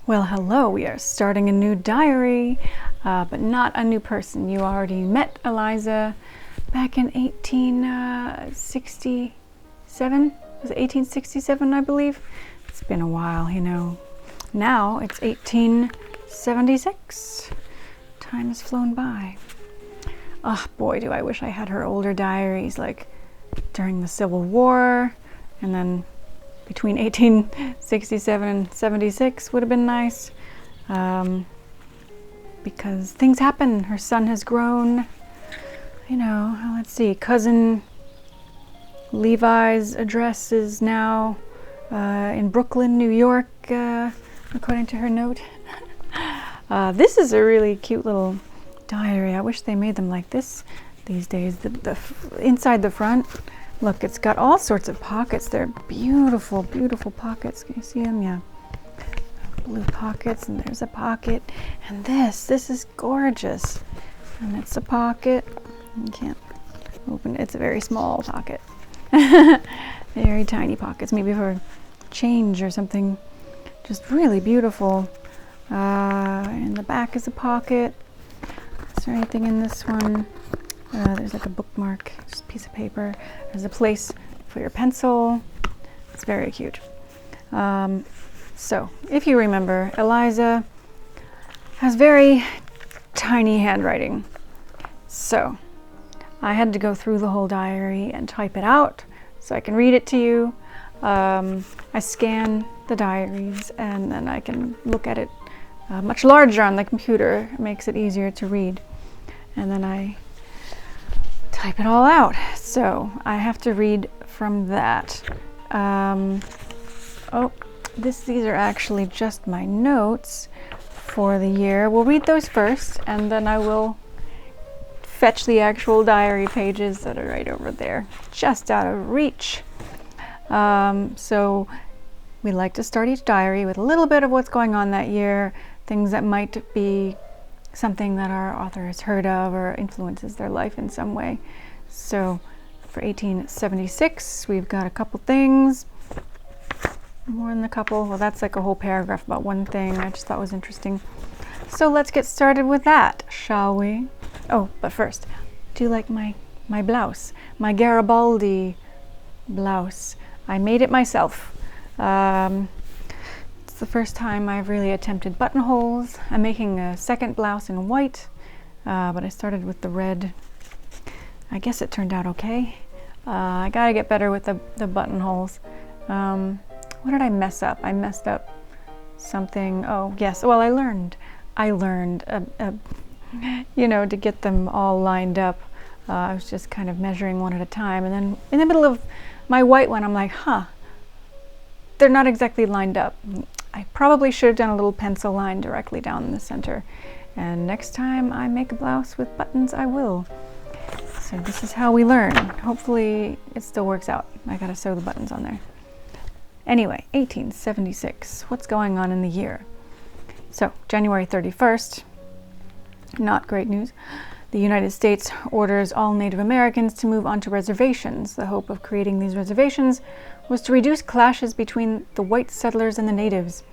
Well, hello, we are starting a new diary, but not a new person. You already met Eliza back in 1867. Was it 1867, I believe? It's been a while, you know. Now it's 1876. Time has flown by. Oh boy, do I wish I had her older diaries, like during the Civil War, and then between 1867 and 76 would have been nice, because things happen. Her son has grown, you know. Let's see, cousin Levi's address is now in Brooklyn, New York, according to her note. This is a really cute little diary. I wish they made them like this these days. The inside the front, look, it's got all sorts of pockets. They're beautiful, beautiful pockets. Can you see them? Yeah. Blue pockets, and there's a pocket. And this is gorgeous. And it's a pocket. You can't open it. It's a very small pocket. Very tiny pockets, maybe for change or something. Just really beautiful. In the back is a pocket. Is there anything in this one? There's like a bookmark, just a piece of paper. There's a place for your pencil. It's very cute. So, if you remember, Eliza has very tiny handwriting. So, I had to go through the whole diary and type it out so I can read it to you. I scan the diaries and then I can look at it much larger on the computer. It makes it easier to read. And then I type it all out. So I have to read from that. These are actually just my notes for the year. We'll read those first, and then I will fetch the actual diary pages that are right over there, just out of reach. So we like to start each diary with a little bit of what's going on that year, things that might be something that our author has heard of or influences their life in some way. So for 1876, we've got a couple things. More than a couple. Well, that's like a whole paragraph about one thing I just thought was interesting. So let's get started with that, shall we? Oh, but first, do you like my blouse? My Garibaldi blouse. I made it myself. It's the first time I've really attempted buttonholes. I'm making a second blouse in white, but I started with the red. I guess it turned out okay. I gotta get better with the buttonholes. What did I mess up? I messed up something. Oh, yes. Well, I learned, you know, to get them all lined up. I was just kind of measuring one at a time. And then in the middle of my white one, I'm like, they're not exactly lined up. I probably should have done a little pencil line directly down the center. And next time I make a blouse with buttons, I will. So this is how we learn. Hopefully it still works out. I gotta sew the buttons on there. Anyway, 1876. What's going on in the year? So, January 31st, not great news. The United States orders all Native Americans to move onto reservations. The hope of creating these reservations was to reduce clashes between the white settlers and the natives.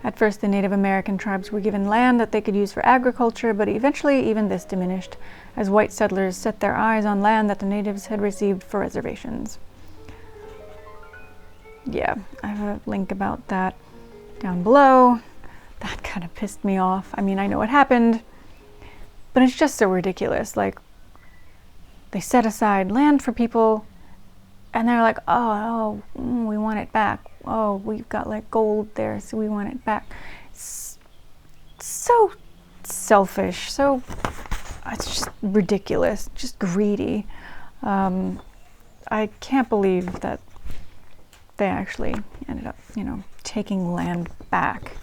At first, the Native American tribes were given land that they could use for agriculture, but eventually even this diminished, as white settlers set their eyes on land that the natives had received for reservations. Yeah, I have a link about that down below. That kind of pissed me off. I mean, I know what happened, but it's just so ridiculous. Like, they set aside land for people, and they're like, we want it back. Oh, we've got like gold there, so we want it back. It's so selfish. So it's just ridiculous. Just greedy. I can't believe that they actually ended up, you know, taking land back.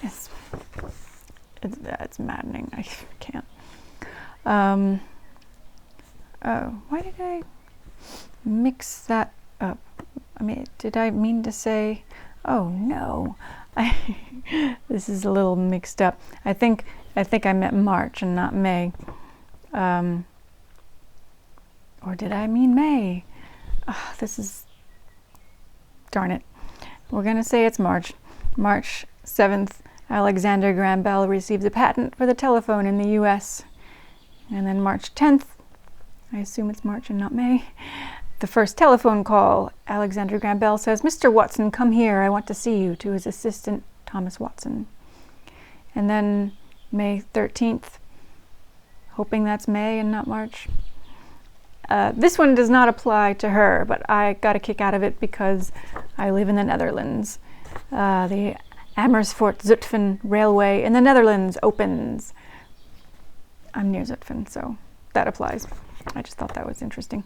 It's maddening. I can't. Why did I mix that up? I mean, did I mean to say? Oh no, this is a little mixed up. I think I meant March and not May. Or did I mean May? This is. Darn it. We're going to say it's March 7th, Alexander Graham Bell receives a patent for the telephone in the US. And then March 10th, I assume it's March and not May, the first telephone call. Alexander Graham Bell says, "Mr. Watson, come here, I want to see you," to his assistant, Thomas Watson. And then May 13th, hoping that's May and not March. This one does not apply to her, but I got a kick out of it because I live in the Netherlands. The Amersfoort Zutphen Railway in the Netherlands opens. I'm near Zutphen, so that applies. I just thought that was interesting.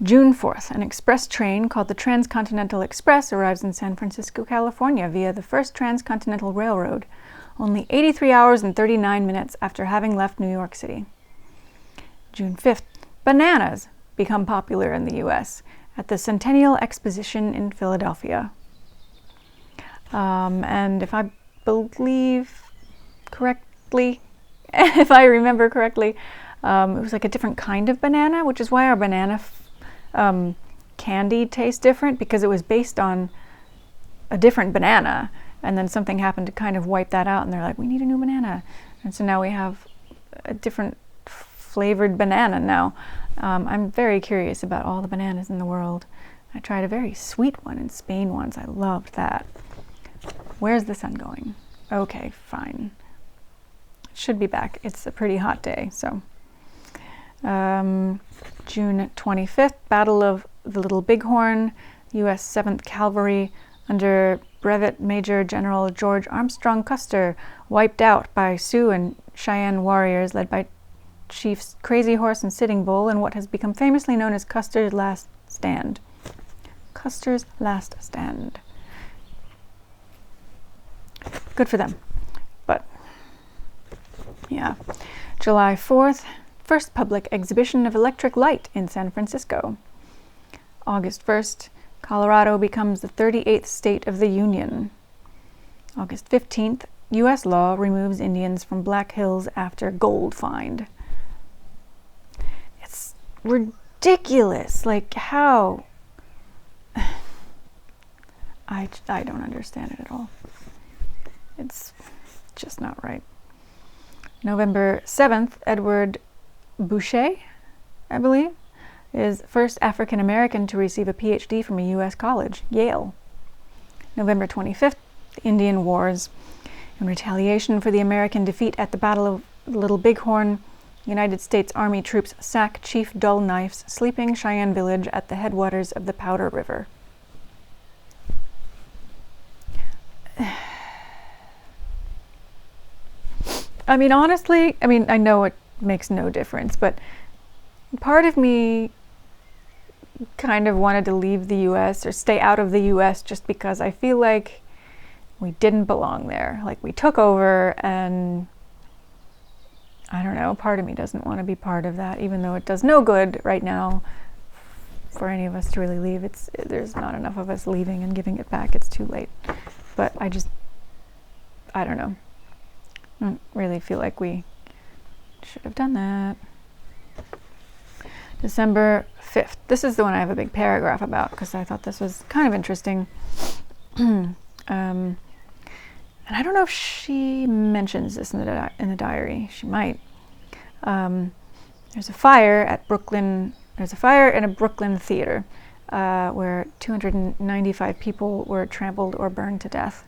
June 4th, an express train called the Transcontinental Express arrives in San Francisco, California via the first transcontinental railroad, only 83 hours and 39 minutes after having left New York City. June 5th, bananas become popular in the U.S. at the Centennial Exposition in Philadelphia. And if I believe correctly, if I remember correctly, it was like a different kind of banana, which is why our banana candy tastes different, because it was based on a different banana, and then something happened to kind of wipe that out, and they're like, we need a new banana. And so now we have a different flavored banana now. I'm very curious about all the bananas in the world. I tried a very sweet one in Spain once. I loved that. Where's the sun going? Okay, fine. It should be back. It's a pretty hot day, so. June 25th, Battle of the Little Bighorn, U.S. 7th Cavalry under Brevet Major General George Armstrong Custer, wiped out by Sioux and Cheyenne warriors led by Chiefs Crazy Horse and Sitting Bull in what has become famously known as Custer's Last Stand. Custer's Last Stand. Good for them. But, yeah. July 4th, first public exhibition of electric light in San Francisco. August 1st, Colorado becomes the 38th state of the Union. August 15th, U.S. law removes Indians from Black Hills after gold find. It's ridiculous. Like, how? I don't understand it at all. It's just not right. November 7th, Edward Boucher, I believe, is first African American to receive a PhD from a U.S. college, Yale. November 25th, the Indian Wars. In retaliation for the American defeat at the Battle of Little Bighorn, United States Army troops sack Chief Dull Knife's sleeping Cheyenne village at the headwaters of the Powder River. I mean, honestly, I know it makes no difference, but part of me kind of wanted to leave the U.S. or stay out of the U.S. just because I feel like we didn't belong there. Like, we took over, and I don't know, part of me doesn't want to be part of that, even though it does no good right now for any of us to really leave. There's not enough of us leaving and giving it back. It's too late. But I don't know. I don't really feel like we should have done that. December 5th. This is the one I have a big paragraph about because I thought this was kind of interesting. And I don't know if she mentions this in the diary. She might. There's a fire in a Brooklyn theater where 295 people were trampled or burned to death.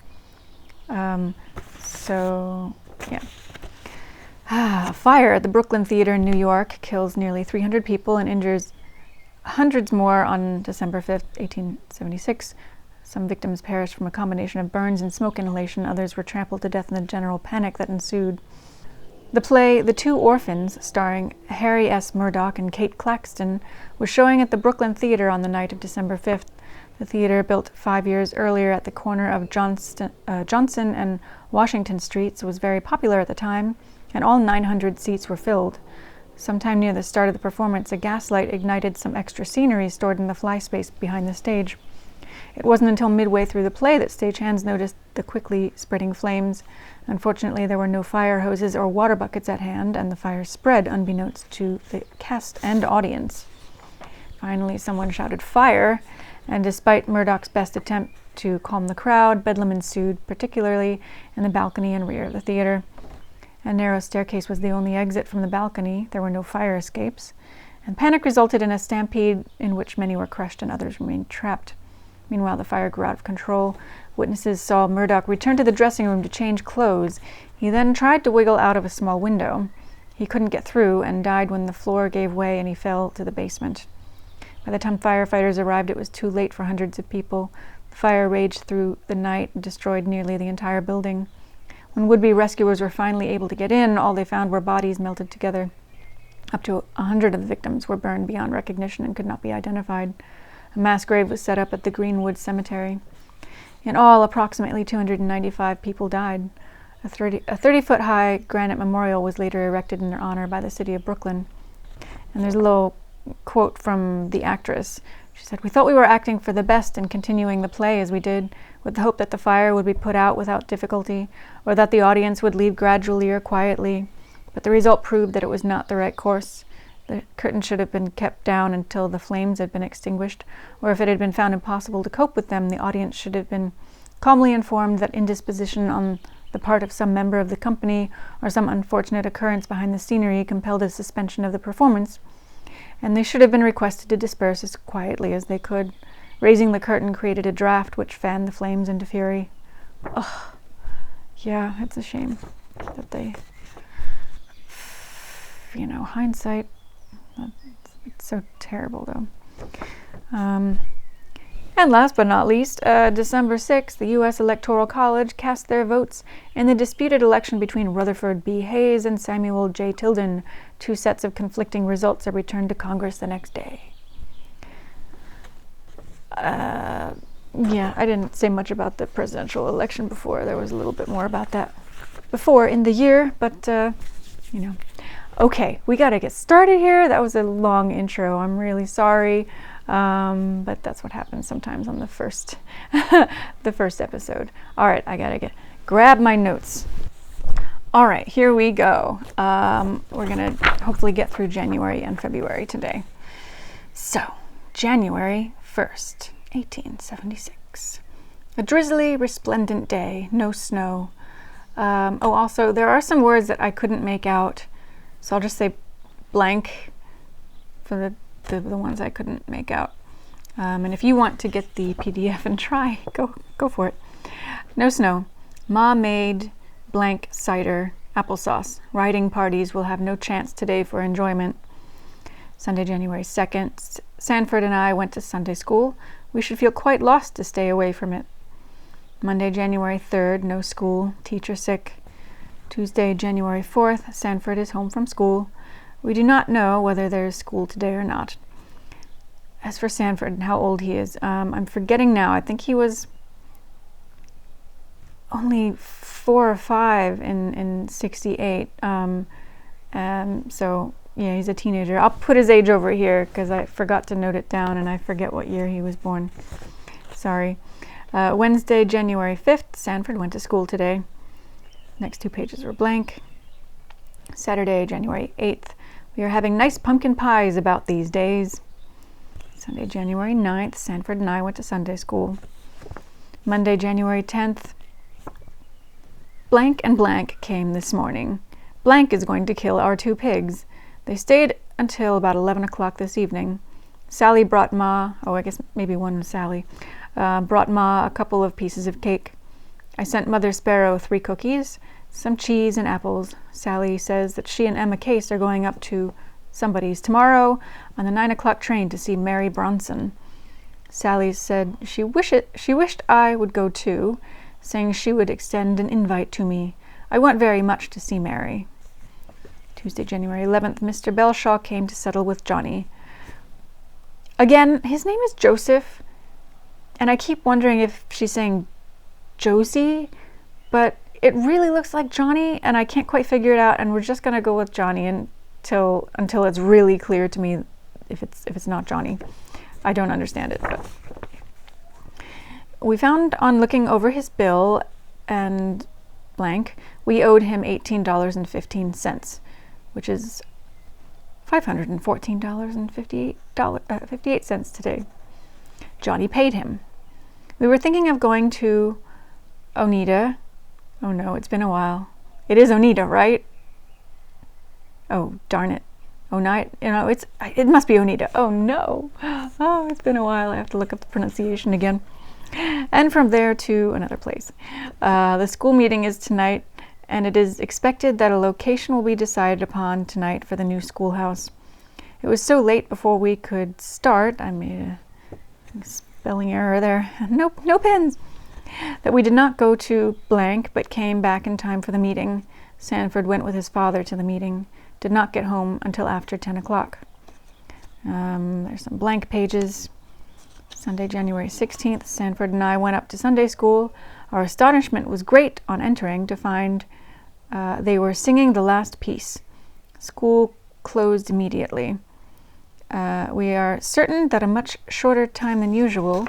A fire at the Brooklyn Theater in New York kills nearly 300 people and injures hundreds more on December 5th, 1876. Some victims perished from a combination of burns and smoke inhalation. Others were trampled to death in the general panic that ensued. The play The Two Orphans, starring Harry S. Murdoch and Kate Claxton, was showing at the Brooklyn Theater on the night of December 5th. The theater, built 5 years earlier at the corner of Johnson and Washington Streets, was very popular at the time, and all 900 seats were filled. Sometime near the start of the performance, a gaslight ignited some extra scenery stored in the fly space behind the stage. It wasn't until midway through the play that stagehands noticed the quickly spreading flames. Unfortunately, there were no fire hoses or water buckets at hand, and the fire spread unbeknownst to the cast and audience. Finally, someone shouted, "Fire!" and despite Murdoch's best attempt to calm the crowd, bedlam ensued, particularly in the balcony and rear of the theater. A narrow staircase was the only exit from the balcony. There were no fire escapes, and panic resulted in a stampede in which many were crushed and others remained trapped. Meanwhile, the fire grew out of control. Witnesses saw Murdoch return to the dressing room to change clothes. He then tried to wiggle out of a small window. He couldn't get through and died when the floor gave way and he fell to the basement. By the time firefighters arrived, it was too late for hundreds of people. The fire raged through the night and destroyed nearly the entire building. When would-be rescuers were finally able to get in, all they found were bodies melted together. Up to 100 of the victims were burned beyond recognition and could not be identified. A mass grave was set up at the Greenwood Cemetery. In all, approximately 295 people died. A 30-foot-high granite memorial was later erected in their honor by the city of Brooklyn. And there's a little quote from the actress. She said, "We thought we were acting for the best and continuing the play as we did, with the hope that the fire would be put out without difficulty, or that the audience would leave gradually or quietly. But the result proved that it was not the right course. The curtain should have been kept down until the flames had been extinguished, or if it had been found impossible to cope with them, the audience should have been calmly informed that indisposition on the part of some member of the company or some unfortunate occurrence behind the scenery compelled a suspension of the performance, and they should have been requested to disperse as quietly as they could. Raising the curtain created a draft which fanned the flames into fury." Ugh. Yeah, it's a shame that they, hindsight, it's so terrible though. And last but not least, December 6th, the U.S. Electoral College cast their votes in the disputed election between Rutherford B. Hayes and Samuel J. Tilden. Two sets of conflicting results are returned to Congress the next day. Yeah, I didn't say much about the presidential election before. There was a little bit more about that before in the year, but, Okay, we got to get started here. That was a long intro. I'm really sorry. But that's what happens sometimes on the first episode. All right, I gotta grab my notes. All right, here we go. We're gonna hopefully get through January and February today. So, January 1st, 1876. A drizzly, resplendent day, no snow. Also, there are some words that I couldn't make out, so I'll just say blank for the ones I couldn't make out. And if you want to get the PDF and try, go for it. No snow. Ma made blank cider applesauce. Riding parties will have no chance today for enjoyment. Sunday, January 2nd. Sanford and I went to Sunday school. We should feel quite lost to stay away from it. Monday, January 3rd. No school. Teacher sick. Tuesday, January 4th. Sanford is home from school. We do not know whether there is school today or not. As for Sanford and how old he is, I'm forgetting now. I think he was only 4 or 5 in 68. So, yeah, he's a teenager. I'll put his age over here because I forgot to note it down and I forget what year he was born. Sorry. Wednesday, January 5th, Sanford went to school today. Next 2 pages were blank. Saturday, January 8th. We are having nice pumpkin pies about these days. Sunday, January 9th, Sanford and I went to Sunday school. Monday, January 10th, blank and blank came this morning. Blank is going to kill our 2 pigs. They stayed until about 11 o'clock this evening. Sally brought Ma, I guess maybe one was Sally, brought Ma a couple of pieces of cake. I sent Mother Sparrow 3 cookies, some cheese and apples. Sally says that she and Emma Case are going up to somebody's tomorrow on the 9 o'clock train to see Mary Bronson. Sally said she wished I would go too, saying she would extend an invite to me. I want very much to see Mary. Tuesday, January 11th, Mr. Belshaw came to settle with Jony. Again, his name is Joseph, and I keep wondering if she's saying Josey, but it really looks like Jony, and I can't quite figure it out, and we're just going to go with Jony until it's really clear to me if it's not Jony. I don't understand it, but we found on looking over his bill and blank, we owed him $18.15, which is $514.58 today. Jony paid him. We were thinking of going to Oneida. Oh no, it's been a while. It is Oneida, right? Oh, darn it. It must be Oneida. Oh no. Oh, it's been a while. I have to look up the pronunciation again. And from there to another place. The school meeting is tonight, and it is expected that a location will be decided upon tonight for the new schoolhouse. It was so late before we could start. I made a spelling error there. No pens. That we did not go to blank, but came back in time for the meeting. Sanford went with his father to the meeting. Did not get home until after 10 o'clock. There's some blank pages. Sunday, January 16th, Sanford and I went up to Sunday school. Our astonishment was great on entering to find they were singing the last piece. School closed immediately. We are certain that a much shorter time than usual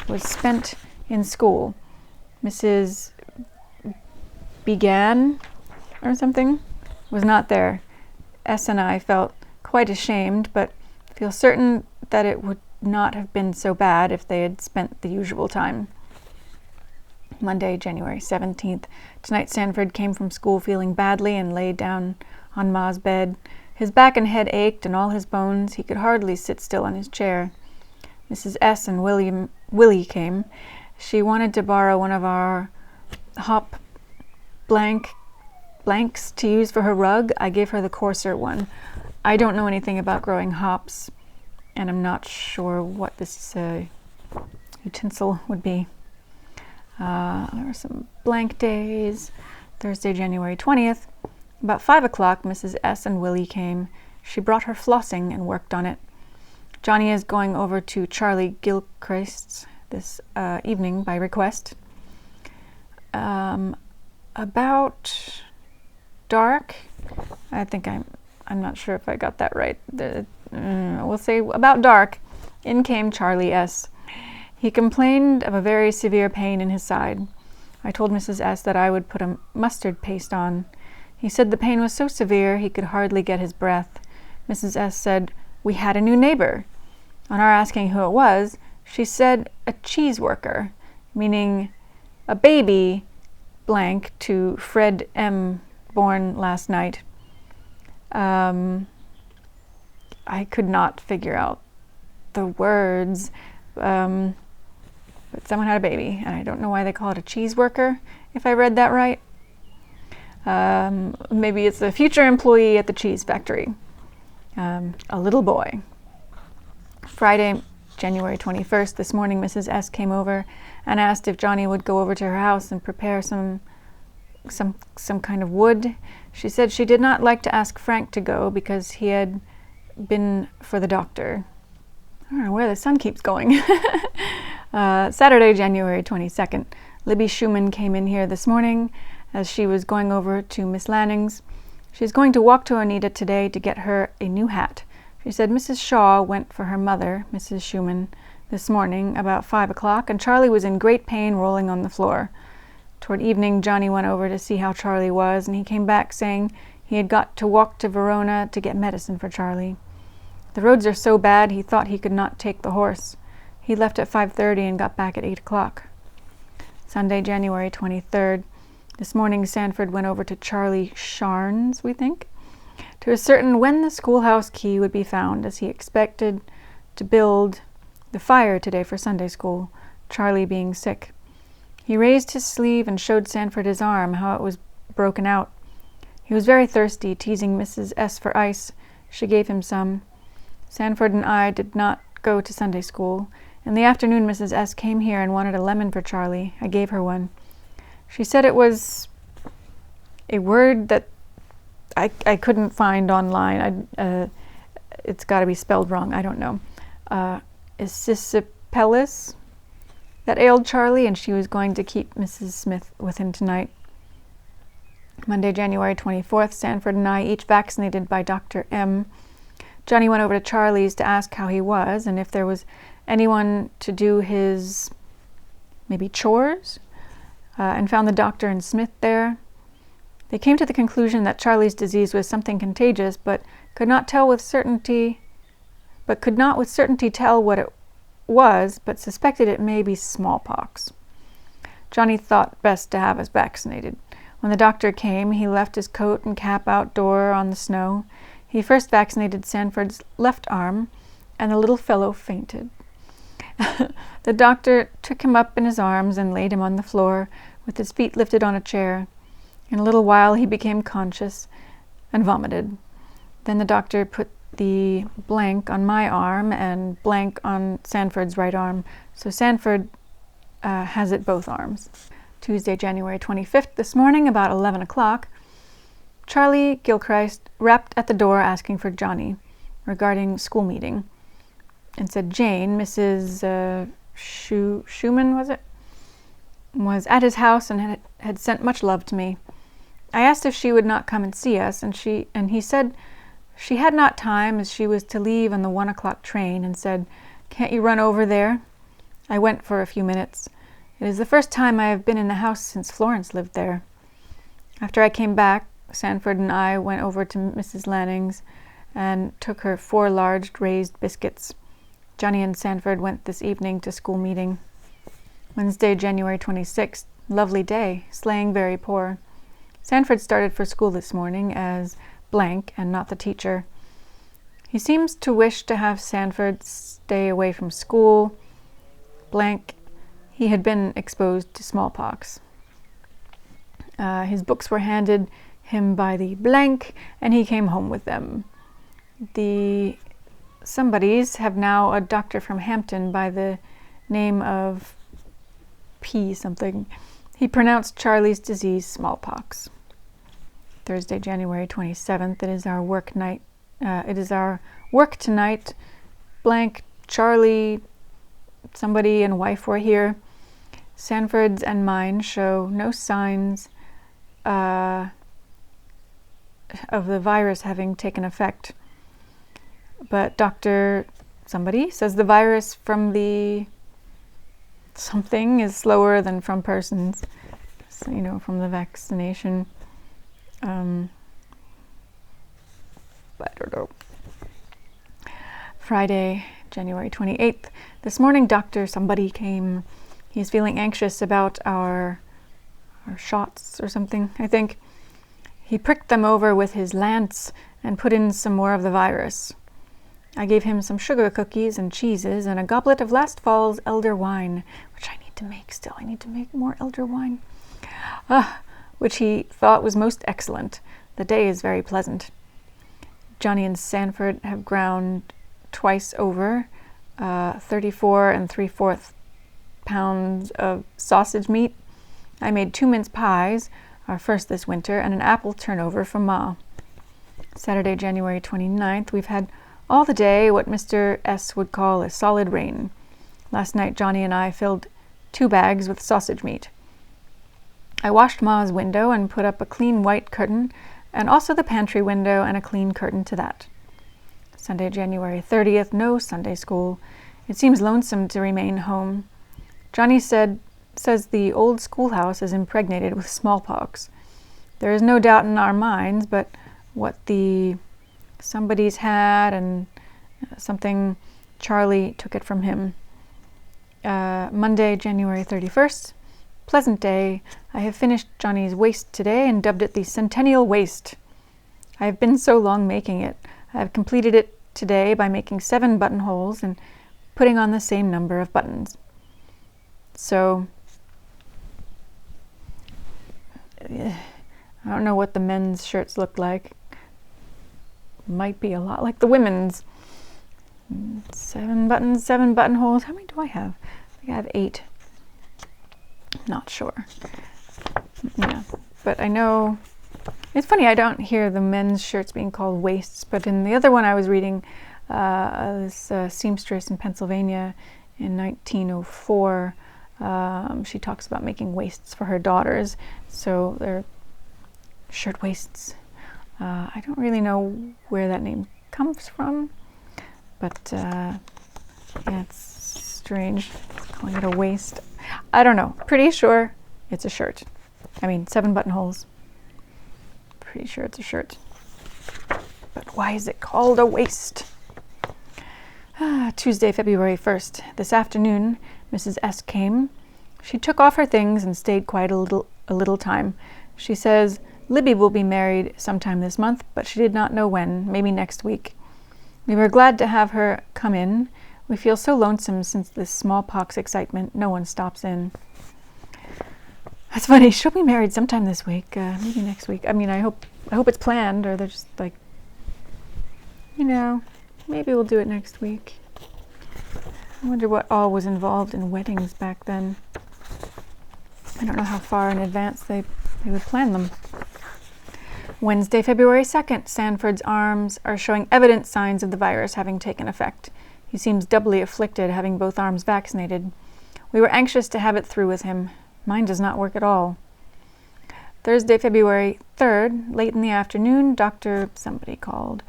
was spent in school. Mrs. Began or something was not there. S and I felt quite ashamed, but feel certain that it would not have been so bad if they had spent the usual time. Monday, January 17th. Tonight Sanford came from school feeling badly and lay down on Ma's bed. His back and head ached and all his bones. He could hardly sit still on his chair. Mrs. S. and Willie came. She wanted to borrow one of our hop blanks to use for her rug. I gave her the coarser one. I don't know anything about growing hops, and I'm not sure what this utensil would be. There were some blank days. Thursday, January 20th. About 5 o'clock, Mrs. S. and Willie came. She brought her flossing and worked on it. Jony is going over to Charlie Gilchrist's this evening by request. About dark, I think I'm not sure if I got that right. We'll say about dark, in came Charlie S. He complained of a very severe pain in his side. I told Mrs. S. that I would put a mustard paste on. He said the pain was so severe he could hardly get his breath. Mrs. S. said, "We had a new neighbor." On our asking who it was, she said a cheese worker, meaning a baby blank to Fred M., born last night. I could not figure out the words, but someone had a baby, and I don't know why they call it a cheese worker, if I read that right. Maybe it's a future employee at the cheese factory. A little boy. Friday, January 21st, this morning Mrs. S. came over and asked if Jony would go over to her house and prepare some kind of wood. She said she did not like to ask Frank to go because he had been for the doctor. I don't know where the sun keeps going. Saturday, January 22nd. Libby Schumann came in here this morning as she was going over to Miss Lanning's. She's going to walk to Oneida today to get her a new hat. She said Mrs. Shaw went for her mother, Mrs. Schumann, this morning about 5 o'clock, and Charlie was in great pain rolling on the floor. Toward evening, Jony went over to see how Charlie was, and he came back saying he had got to walk to Verona to get medicine for Charlie. The roads are so bad he thought he could not take the horse. He left at 5:30 and got back at 8 o'clock. Sunday, January 23rd. This morning, Sanford went over to Charlie Sharn's, we think, to ascertain when the schoolhouse key would be found, as he expected to build the fire today for Sunday school, Charlie being sick. He raised his sleeve and showed Sanford his arm, how it was broken out. He was very thirsty, teasing Mrs. S. for ice. She gave him some. Sanford and I did not go to Sunday school. In the afternoon, Mrs. S. came here and wanted a lemon for Charlie. I gave her one. She said it was a word that I couldn't find online. It's got to be spelled wrong. I don't know. Isisipellis that ailed Charlie, and she was going to keep Mrs. Smith with him tonight. Monday, January 24th, Sanford and I each vaccinated by Dr. M. Jony went over to Charlie's to ask how he was and if there was anyone to do his maybe chores, and found the doctor and Smith there. They came to the conclusion that Charlie's disease was something contagious, but could not with certainty tell what it was, but suspected it may be smallpox. Jony thought best to have us vaccinated. When the doctor came, he left his coat and cap outdoor on the snow. He first vaccinated Sanford's left arm, and the little fellow fainted. The doctor took him up in his arms and laid him on the floor, with his feet lifted on a chair. In a little while he became conscious and vomited. Then the doctor put the blank on my arm and blank on Sanford's right arm, so Sanford has it both arms. Tuesday, January 25th, this morning, about 11 o'clock, Charlie Gilchrist rapped at the door asking for Jony regarding school meeting, and said Jane, Mrs. Schumann, was at his house and had sent much love to me. I asked if she would not come and see us, and he said she had not time, as she was to leave on the 1 o'clock train, and said, "Can't you run over there?" I went for a few minutes. It is the first time I have been in the house since Florence lived there. After I came back, Sanford and I went over to Mrs. Lanning's and took her 4 large raised biscuits. Jony and Sanford went this evening to school meeting. Wednesday, January 26th, lovely day, sleighing very poor. Sanford started for school this morning as blank and not the teacher. He seems to wish to have Sanford stay away from school. Blank, he had been exposed to smallpox. His books were handed him by the blank, and he came home with them. The somebodies have now a doctor from Hampton by the name of P. something. He pronounced Charlie's disease smallpox. Thursday, January 27th. It is our work night. It is our work tonight. Blank, Charlie, somebody and wife were here. Sanford's and mine show no signs of the virus having taken effect. But Dr. somebody says the virus from the something is slower than from persons. So, from the vaccination. I don't know. Friday, January 28th. This morning, Dr. somebody came. He's feeling anxious about our shots or something, I think. He pricked them over with his lance and put in some more of the virus. I gave him some sugar cookies and cheeses and a goblet of last fall's elder wine, which I need to make still. I need to make more elder wine. Which he thought was most excellent. The day is very pleasant. Jony and Sanford have ground twice over 34 3/4 pounds of sausage meat. I made 2 mince pies, our first this winter, and an apple turnover from Ma. Saturday, January 29th, we've had all the day what Mr. S. would call a solid rain. Last night, Jony and I filled 2 bags with sausage meat. I washed Ma's window and put up a clean white curtain, and also the pantry window and a clean curtain to that. Sunday, January 30th, no Sunday school. It seems lonesome to remain home. Jony says the old schoolhouse is impregnated with smallpox. There is no doubt in our minds, but what the somebody's had and something, Charlie took it from him. Monday, January 31st. Pleasant day. I have finished Jony's waist today and dubbed it the Centennial Waist. I have been so long making it. I have completed it today by making 7 buttonholes and putting on the same number of buttons. So, I don't know what the men's shirts look like. Might be a lot like the women's. 7 buttons, 7 buttonholes. How many do I have? I think I have 8. Not sure. Yeah, but I know it's funny. I don't hear the men's shirts being called waists, but in the other one I was reading, this seamstress in Pennsylvania in 1904. She talks about making waists for her daughters, so they're shirt waists. I don't really know where that name comes from, but yeah, it's strange calling it a waist. I don't know. Pretty sure it's a shirt. 7 buttonholes. Pretty sure it's a shirt. But why is it called a waist? Tuesday, February 1st. This afternoon, Mrs. S. came. She took off her things and stayed quite a little time. She says Libby will be married sometime this month, but she did not know when, maybe next week. We were glad to have her come in. We feel so lonesome since this smallpox excitement. No one stops in. That's funny. She'll be married sometime this week, maybe next week. I mean, I hope it's planned, or they're just like, maybe we'll do it next week. I wonder what all was involved in weddings back then. I don't know how far in advance they would plan them. Wednesday, February 2nd. Sanford's arms are showing evident signs of the virus having taken effect. He seems doubly afflicted, having both arms vaccinated. We were anxious to have it through with him. Mine does not work at all. Thursday, February 3rd. Late in the afternoon, somebody called.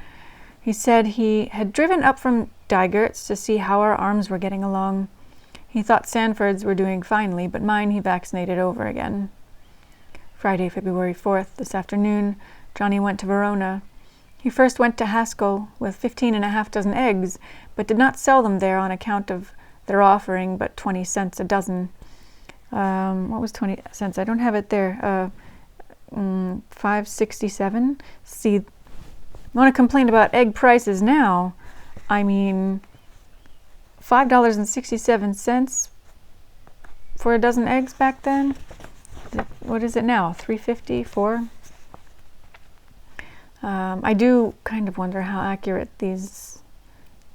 He said he had driven up from Dygert's to see how our arms were getting along. He thought Sanford's were doing finely, but mine he vaccinated over again. Friday, February 4th. This afternoon, Jony went to Verona. He first went to Haskell with 15½ dozen eggs, but did not sell them there on account of their offering but 20 cents a dozen. What was 20 cents? I don't have it there. $5.67. See, I want to complain about egg prices now. I mean, $5.67 for a dozen eggs back then. What is it now? $3.50, $4? I do kind of wonder how accurate these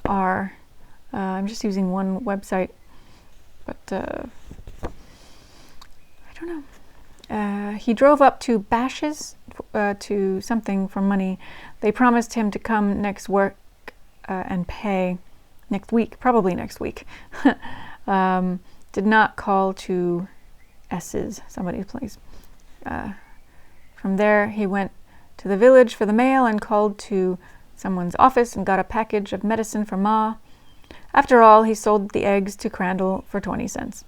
are. I'm just using one website, but I don't know. He drove up to Bash's to something for money. They promised him to come next and pay next week, probably next week. Did not call to S's, somebody's place. From there, he went to the village for the mail and called to someone's office and got a package of medicine for Ma. After all, he sold the eggs to Crandall for 20 cents.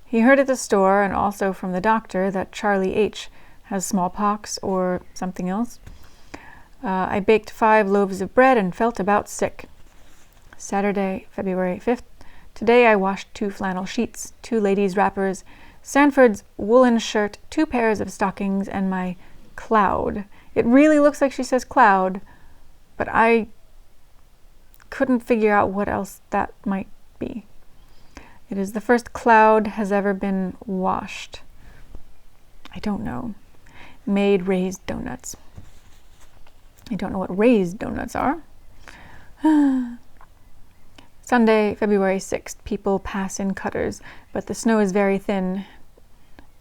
He heard at the store and also from the doctor that Charlie H. has smallpox or something else. I baked 5 loaves of bread and felt about sick. Saturday, February 5th. Today I washed 2 flannel sheets, 2 ladies' wrappers, Sanford's woolen shirt, 2 pairs of stockings, and my cloud. It really looks like she says cloud, but I couldn't figure out what else that might be. It is the first cloud has ever been washed. I don't know. Made raised donuts. I don't know what raised donuts are. Sunday, February 6th. People pass in cutters, but the snow is very thin.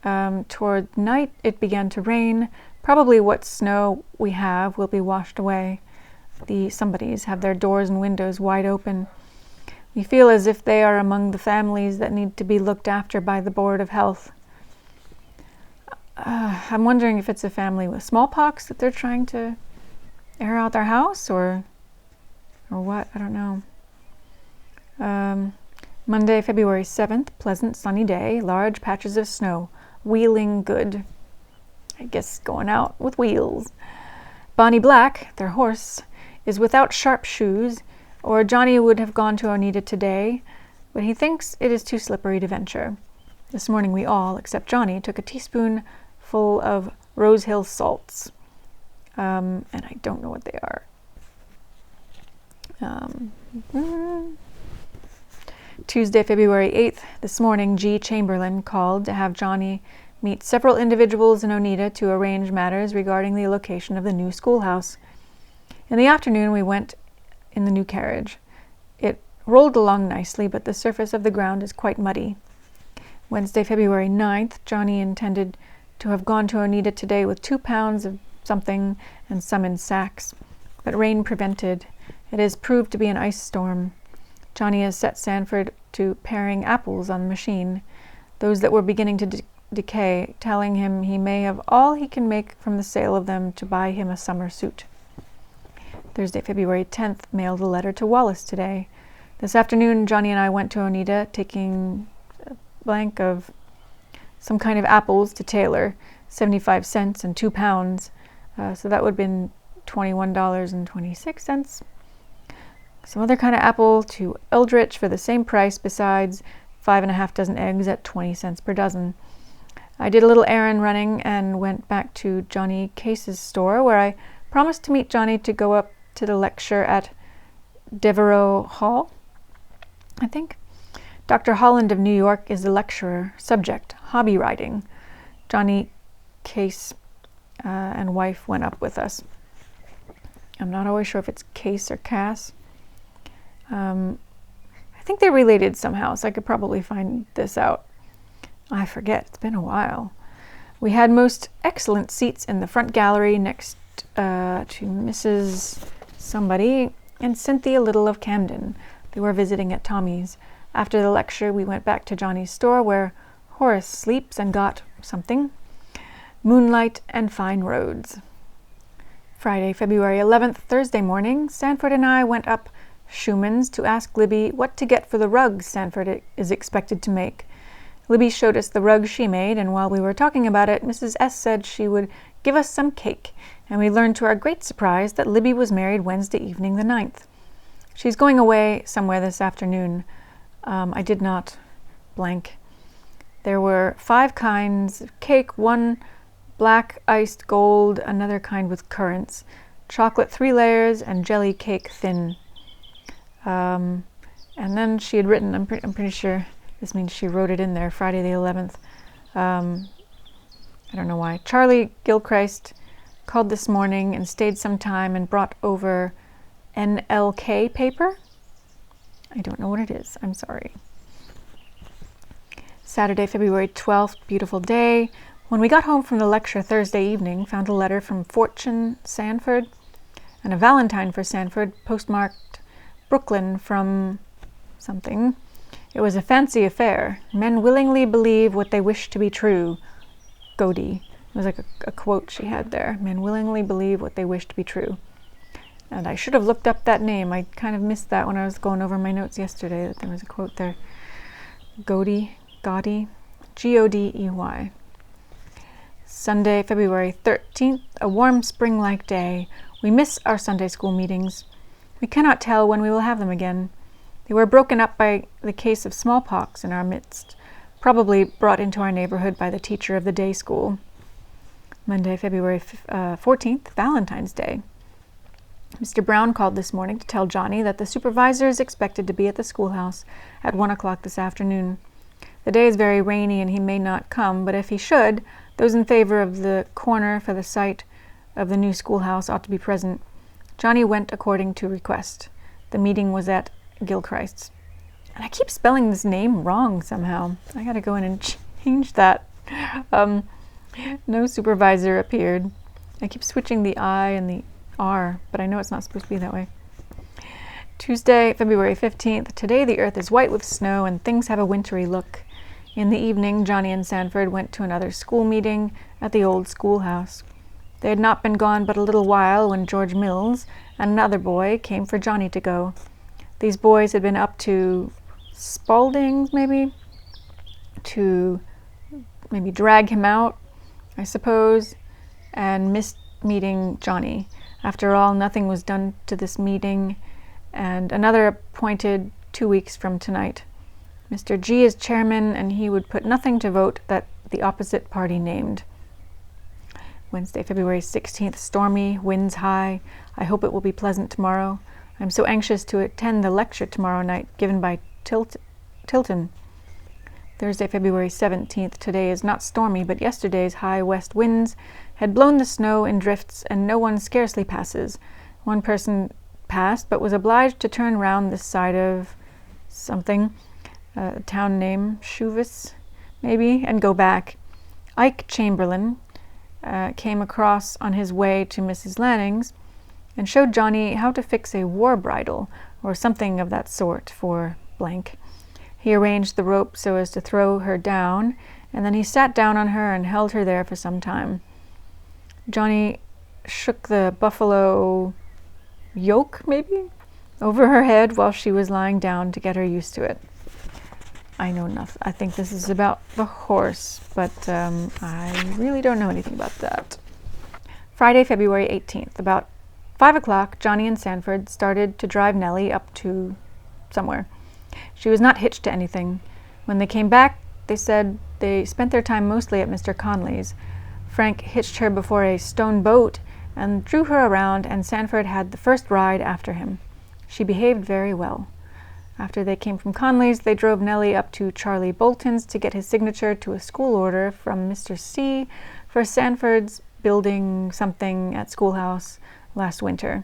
Toward night, it began to rain. Probably what snow we have will be washed away. The somebodies have their doors and windows wide open. We feel as if they are among the families that need to be looked after by the Board of Health. I'm wondering if it's a family with smallpox that they're trying to air out their house, or what? I don't know. Monday, February 7th. Pleasant sunny day. Large patches of snow. Wheeling good. I guess going out with wheels. Bonnie Black, their horse, is without sharp shoes, or Jony would have gone to Oneida today, but he thinks it is too slippery to venture. This morning we all, except Jony, took a teaspoonful of Rose Hill salts, and I don't know what they are. Tuesday, February 8th. This morning, G. Chamberlain called to have Jony meet several individuals in Oneida to arrange matters regarding the location of the new schoolhouse. In the afternoon, we went in the new carriage. It rolled along nicely, but the surface of the ground is quite muddy. Wednesday, February 9th. Jony intended to have gone to Oneida today with 2 pounds of something and some in sacks, but rain prevented. It has proved to be an ice storm. Jony has set Sanford to paring apples on the machine, those that were beginning to decay, telling him he may have all he can make from the sale of them to buy him a summer suit. Thursday, February 10th. Mailed a letter to Wallace today. This afternoon, Jony and I went to Oneida, taking a blank of some kind of apples to Taylor, 75 cents and 2 pounds. So that would have been $21.26. some other kind of apple to Eldritch for the same price, besides 5.5 dozen eggs at 20 cents per dozen. I did a little errand running and went back to Jony Case's store, where I promised to meet Jony to go up to the lecture at Devereux Hall, I think. Dr. Holland of New York is the lecturer. Subject, hobby riding. Jony Case and wife went up with us. I'm not always sure if it's Case or Cass. I think they're related somehow, so I could probably find this out. I forget, it's been a while. We had most excellent seats in the front gallery next to Mrs. Somebody and Cynthia Little of Camden. They were visiting at Tommy's. After the lecture, we went back to Johnny's store, where Horace sleeps, and got something. Moonlight and fine roads. Friday, February 11th, Thursday morning, Sanford and I went up Schumann's to ask Libby what to get for the rugs Sanford is expected to make. Libby showed us the rug she made, and while we were talking about it, Mrs. S. said she would give us some cake, and we learned to our great surprise that Libby was married Wednesday evening the 9th. She's going away somewhere this afternoon. I did not blank. There were 5 kinds of cake, one black iced gold, another kind with currants, chocolate 3 layers, and jelly cake thin. And then she had written, I'm pretty sure this means she wrote it in there, Friday the 11th. I don't know why. Charlie Gilchrist called this morning and stayed some time and brought over NLK paper. I don't know what it is. I'm sorry. Saturday, February 12th, beautiful day. When we got home from the lecture Thursday evening, found a letter from Fortune Sanford and a valentine for Sanford, postmarked Brooklyn from something. It was a fancy affair. Men willingly believe what they wish to be true. Godey. It was like a quote she had there. Men willingly believe what they wish to be true. And I should have looked up that name. I kind of missed that when I was going over my notes yesterday, that there was a quote there. Godey, Godey. Sunday, February 13th, a warm spring-like day. We miss our Sunday school meetings. We cannot tell when we will have them again. They were broken up by the case of smallpox in our midst, probably brought into our neighborhood by the teacher of the day school. Monday, February 14th, Valentine's Day. Mr. Brown called this morning to tell Jony that the supervisor is expected to be at the schoolhouse at 1 o'clock this afternoon. The day is very rainy and he may not come, but if he should, those in favor of the corner for the site of the new schoolhouse ought to be present. Jony went according to request. The meeting was at Gilchrist's. And I keep spelling this name wrong somehow. I gotta go in and change that. No supervisor appeared. I keep switching the I and the R, but I know it's not supposed to be that way. Tuesday, February 15th. Today the earth is white with snow and things have a wintry look. In the evening, Jony and Sanford went to another school meeting at the old schoolhouse. They had not been gone but a little while when George Mills and another boy came for Jony to go. These boys had been up to Spalding's, to maybe drag him out, I suppose, and missed meeting Jony. After all, nothing was done to this meeting, and another appointed 2 weeks from tonight. Mr. G is chairman, and he would put nothing to vote that the opposite party named. Wednesday, February 16th, stormy, winds high. I hope it will be pleasant tomorrow. I'm so anxious to attend the lecture tomorrow night given by Tilton. Thursday, February 17th. Today is not stormy, but yesterday's high west winds had blown the snow in drifts, and no one scarcely passes. One person passed, but was obliged to turn round this side of something, a town name, Chouvis, maybe, and go back. Ike Chamberlain came across on his way to Mrs. Lanning's and showed Jony how to fix a war bridle, or something of that sort, for blank. He arranged the rope so as to throw her down, and then he sat down on her and held her there for some time. Jony shook the buffalo yoke, maybe, over her head while she was lying down to get her used to it. I know nothing. I think this is about the horse, but I really don't know anything about that. Friday, February 18th. About 5 o'clock, Jony and Sanford started to drive Nellie up to somewhere. She was not hitched to anything. When they came back, they said they spent their time mostly at Mr. Conley's. Frank hitched her before a stone boat and drew her around, and Sanford had the first ride after him. She behaved very well. After they came from Conley's, they drove Nellie up to Charlie Bolton's to get his signature to a school order from Mr. C for Sanford's building something at schoolhouse last winter.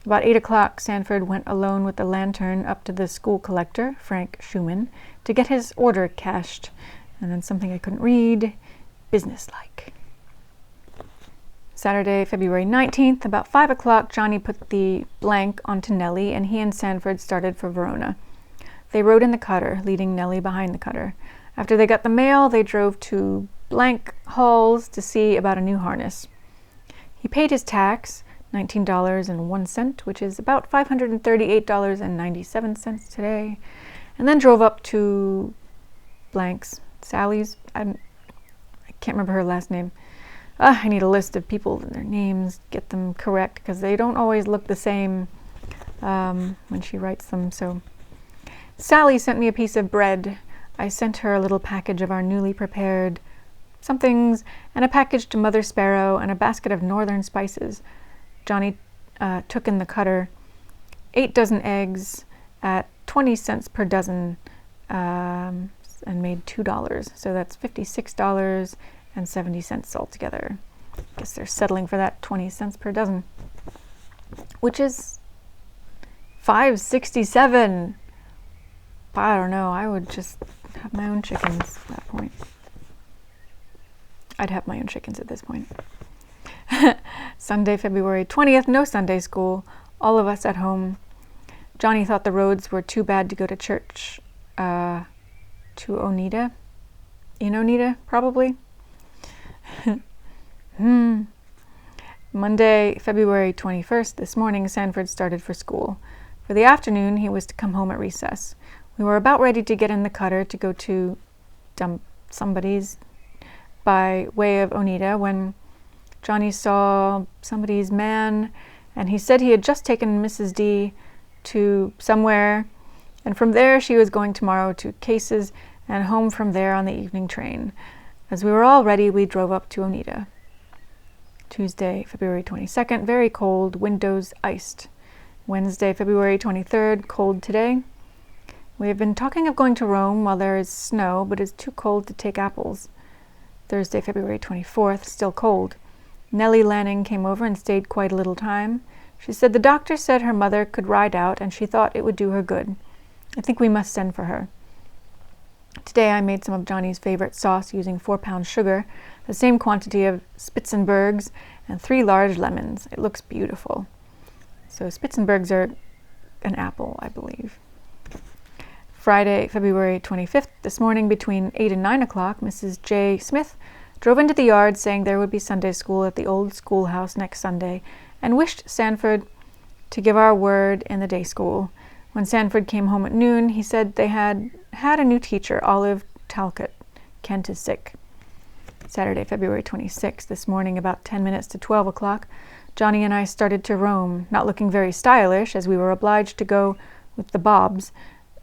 About 8 o'clock, Sanford went alone with the lantern up to the school collector, Frank Schumann, to get his order cashed. And then something I couldn't read, businesslike. Saturday, February 19th, about 5 o'clock, Jony put the blank onto Nellie, and he and Sanford started for Verona. They rode in the cutter, leading Nellie behind the cutter. After they got the mail, they drove to blank Hall's to see about a new harness. He paid his tax, $19.01, which is about $538.97 today, and then drove up to blank's, Sally's. I can't remember her last name. I need a list of people and their names, get them correct, because they don't always look the same when she writes them. So Sally sent me a piece of bread. I sent her a little package of our newly prepared somethings, and a package to Mother Sparrow, and a basket of northern spices. Jony took in the cutter 8 dozen eggs at 20 cents per dozen, and made $2. So that's $56.70 altogether. I guess they're settling for that 20 cents per dozen, which is $5.67. I don't know. I would just have my own chickens at that point. I'd have my own chickens at this point. Sunday, February 20th, no Sunday school. All of us at home. Jony thought the roads were too bad to go to church. To Oneida. In Oneida, probably. Monday, February 21st, this morning, Sanford started for school. For the afternoon, he was to come home at recess. We were about ready to get in the cutter to go to somebody's by way of Oneida when Jony saw somebody's man, and he said he had just taken Mrs. D to somewhere, and from there she was going tomorrow to Case's, and home from there on the evening train. As we were all ready, we drove up to Oneida. Tuesday, February 22nd, very cold, windows iced. Wednesday, February 23rd, cold today. We have been talking of going to Rome while there is snow, but it is too cold to take apples. Thursday, February 24th, still cold. Nellie Lanning came over and stayed quite a little time. She said the doctor said her mother could ride out, and she thought it would do her good. I think we must send for her. Today I made some of Jony's favorite sauce using 4 pounds sugar, the same quantity of Spitzenbergs, and 3 large lemons. It looks beautiful. So Spitzenbergs are an apple, I believe. Friday, February 25th, this morning between 8 and 9 o'clock, Mrs. J. Smith drove into the yard saying there would be Sunday school at the old schoolhouse next Sunday, and wished Sanford to give our word in the day school. When Sanford came home at noon, he said they had a new teacher, Olive Talcott. Kent is sick. Saturday, February 26th, this morning about 10 minutes to 12 o'clock, Jony and I started to Rome, not looking very stylish, as we were obliged to go with the Bobs,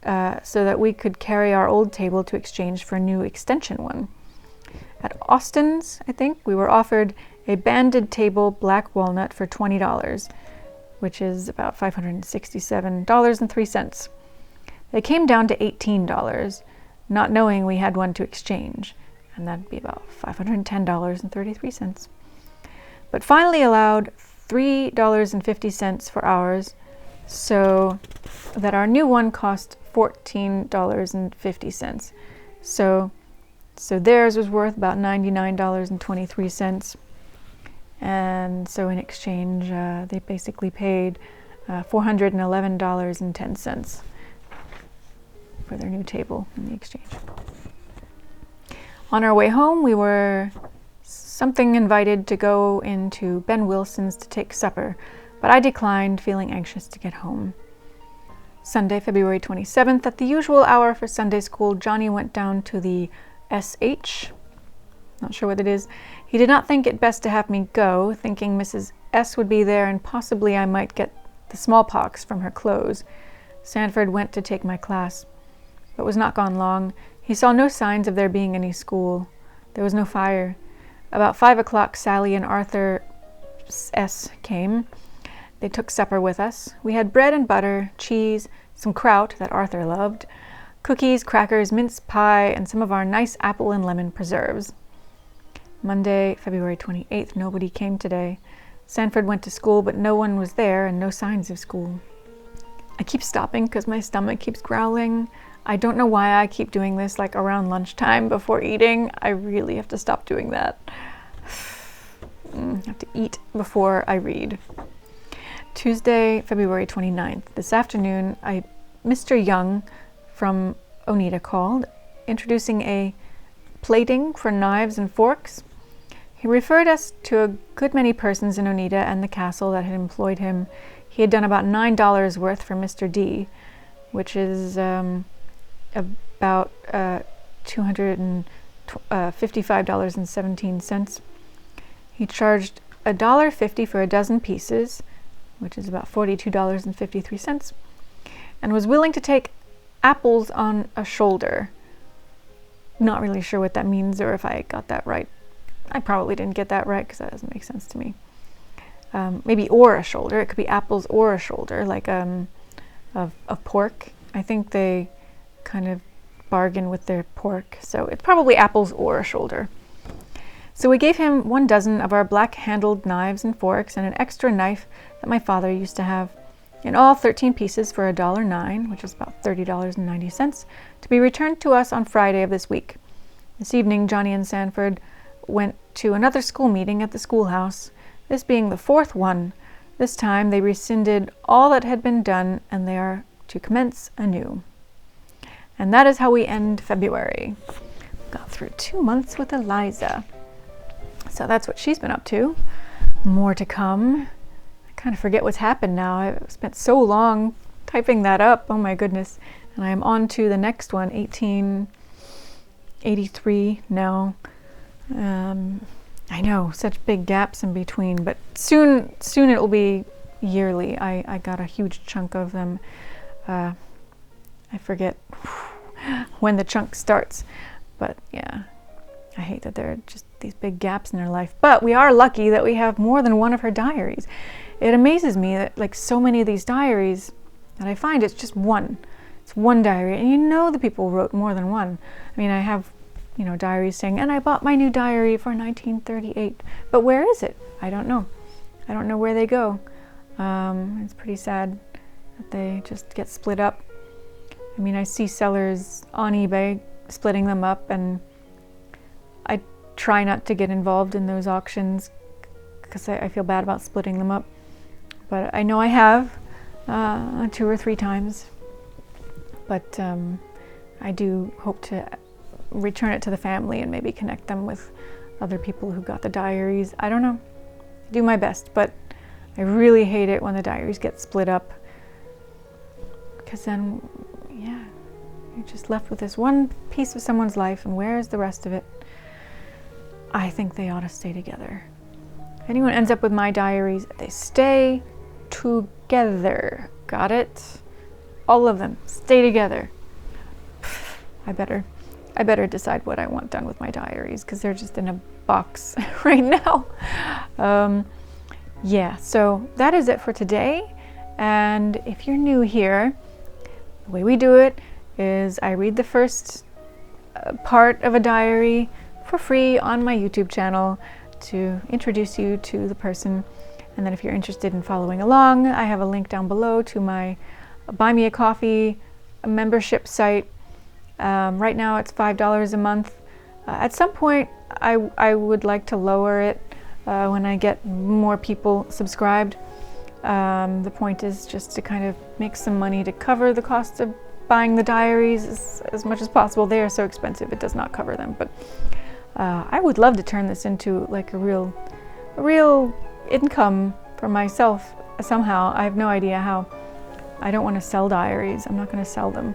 so that we could carry our old table to exchange for a new extension one. At Austin's, I think, we were offered a banded table black walnut for $20, which is about $567.03. They came down to $18, not knowing we had one to exchange, and that'd be about $510.33. But finally allowed $3.50 for ours, so that our new one cost $14.50. So theirs was worth about $99.23. And so in exchange, they basically paid $411.10 for their new table in the exchange. On our way home, we were invited to go into Ben Wilson's to take supper, but I declined, feeling anxious to get home. Sunday, February 27th, at the usual hour for Sunday school, Jony went down to the SH. Not sure what it is. He did not think it best to have me go, thinking Mrs. S would be there, and possibly I might get the smallpox from her clothes. Sanford went to take my class, but was not gone long. He saw no signs of there being any school. There was no fire. About 5 o'clock, Sally and Arthur S. came. They took supper with us. We had bread and butter, cheese, some kraut that Arthur loved, cookies, crackers, mince pie, and some of our nice apple and lemon preserves. Monday, February 28th. Nobody came today. Sanford went to school, but no one was there and no signs of school. I keep stopping because my stomach keeps growling. I don't know why I keep doing this like around lunchtime before eating. I really have to stop doing that. I have to eat before I read. Tuesday, February 29th. This afternoon, Mr. Young from Oneida called, introducing a plating for knives and forks. He referred us to a good many persons in Oneida and the castle that had employed him. He had done about $9 worth for Mr. D, which is about $255.17. He charged $1.50 for a dozen pieces, which is about $42.53, and was willing to take apples on a shoulder. Not really sure what that means or if I got that right. I probably didn't get that right because that doesn't make sense to me. Maybe or a shoulder. It could be apples or a shoulder, like of pork. I think they kind of bargain with their pork, so it's probably apples or a shoulder. So we gave him 1 dozen of our black-handled knives and forks and an extra knife that my father used to have. In all, 13 pieces for $1.09, which is about $30.90, to be returned to us on Friday of this week. This evening, Jony and Sanford went to another school meeting at the schoolhouse, this being the 4th one. This time they rescinded all that had been done, and they are to commence anew. And that is how we end February. Got through 2 months with Eliza. So that's what she's been up to. More to come. I kind of forget what's happened now. I've spent so long typing that up. Oh my goodness. And I am on to the next one, 1883 now. I know, such big gaps in between, but soon it will be yearly. I got a huge chunk of them. I forget when the chunk starts, but yeah, I hate that there are just these big gaps in her life. But we are lucky that we have more than one of her diaries. It amazes me that like so many of these diaries that I find, it's just one. It's one diary, and you know the people wrote more than one. I mean, I have, diaries saying, and I bought my new diary for 1938. But where is it? I don't know. I don't know where they go. It's pretty sad that they just get split up. I mean, I see sellers on eBay splitting them up, and I try not to get involved in those auctions because I feel bad about splitting them up. But I know I have 2 or 3 times. But I do hope to return it to the family and maybe connect them with other people who got the diaries. I don't know. I do my best, but I really hate it when the diaries get split up, because then, yeah, you're just left with this one piece of someone's life, and where's the rest of it? I think they ought to stay together. If anyone ends up with my diaries, they stay together. Got it? All of them stay together. I better decide what I want done with my diaries, because they're just in a box right now. Yeah, so that is it for today. And if you're new here, the way we do it is I read the first part of a diary for free on my YouTube channel to introduce you to the person. And then if you're interested in following along, I have a link down below to my Buy Me a Coffee membership site. Right now it's $5 a month. At some point I would like to lower it when I get more people subscribed. The point is just to kind of make some money to cover the cost of buying the diaries as much as possible. They are so expensive, it does not cover them. But I would love to turn this into like a real income for myself somehow. I have no idea how. I don't want to sell diaries. I'm not going to sell them.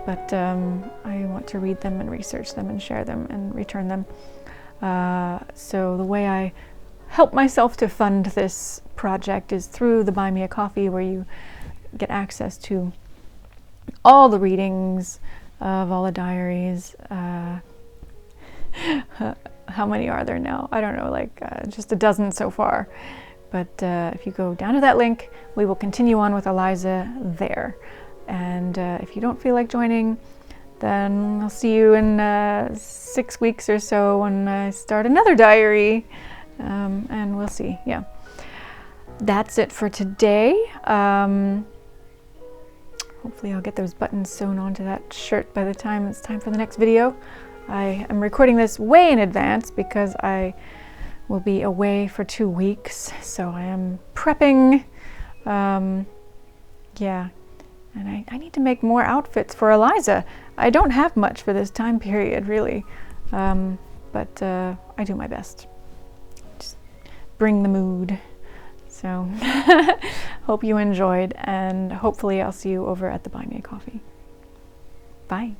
But I want to read them and research them and share them and return them. So the way I help myself to fund this project is through the Buy Me a Coffee, where you get access to all the readings of all the diaries. How many are there now? I don't know, like just a dozen so far. But if you go down to that link, we will continue on with Eliza there. And if you don't feel like joining, then I'll see you in 6 weeks or so when I start another diary. And we'll see, yeah. That's it for today. Hopefully I'll get those buttons sewn onto that shirt by the time it's time for the next video. I am recording this way in advance because I will be away for 2 weeks, so I am prepping. Yeah, and I need to make more outfits for Eliza. I don't have much for this time period, really, but I do my best. Just bring the mood. So, hope you enjoyed, and hopefully I'll see you over at the Buy Me a Coffee. Bye.